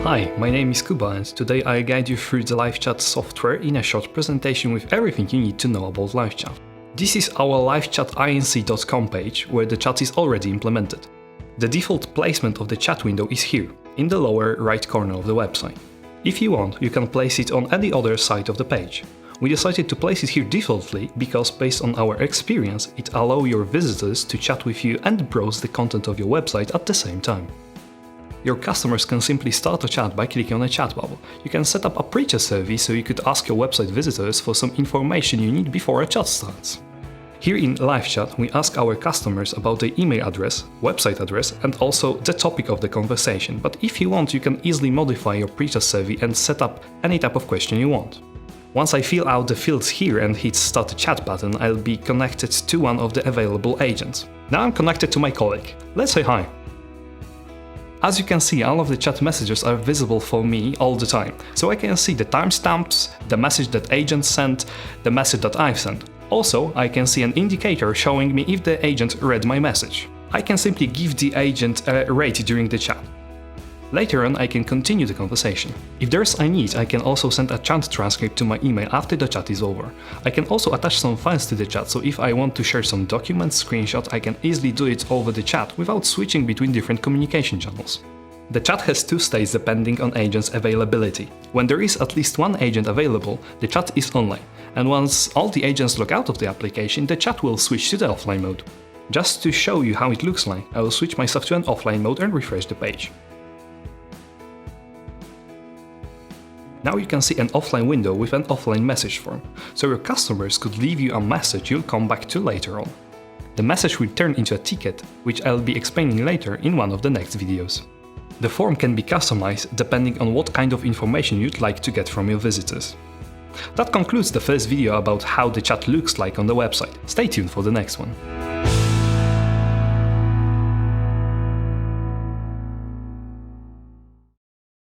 Hi, my name is Kuba and today I'll guide you through the LiveChat software in a short presentation with everything you need to know about LiveChat. This is our livechat.inc.com page where the chat is already implemented. The default placement of the chat window is here, in the lower right corner of the website. If you want, you can place it on any other side of the page. We decided to place it here defaultly because based on our experience, it allows your visitors to chat with you and browse the content of your website at the same time. Your customers can simply start a chat by clicking on a chat bubble. You can set up a pre-chat survey so you could ask your website visitors for some information you need before a chat starts. Here in LiveChat, we ask our customers about their email address, website address, and also the topic of the conversation. But if you want, you can easily modify your pre-chat survey and set up any type of question you want. Once I fill out the fields here and hit Start a Chat button, I'll be connected to one of the available agents. Now I'm connected to my colleague. Let's say hi. As you can see, all of the chat messages are visible for me all the time, so I can see the timestamps, the message that agent sent, the message that I've sent. Also, I can see an indicator showing me if the agent read my message. I can simply give the agent a rate during the chat. Later on, I can continue the conversation. If there's a need, I can also send a chat transcript to my email after the chat is over. I can also attach some files to the chat, so if I want to share some documents, screenshots, I can easily do it over the chat without switching between different communication channels. The chat has two states depending on agent's availability. When there is at least one agent available, the chat is online, and once all the agents log out of the application, the chat will switch to the offline mode. Just to show you how it looks like, I will switch myself to an offline mode and refresh the page. Now you can see an offline window with an offline message form, so your customers could leave you a message you'll come back to later on. The message will turn into a ticket, which I'll be explaining later in one of the next videos. The form can be customized depending on what kind of information you'd like to get from your visitors. That concludes the first video about how the chat looks like on the website. Stay tuned for the next one.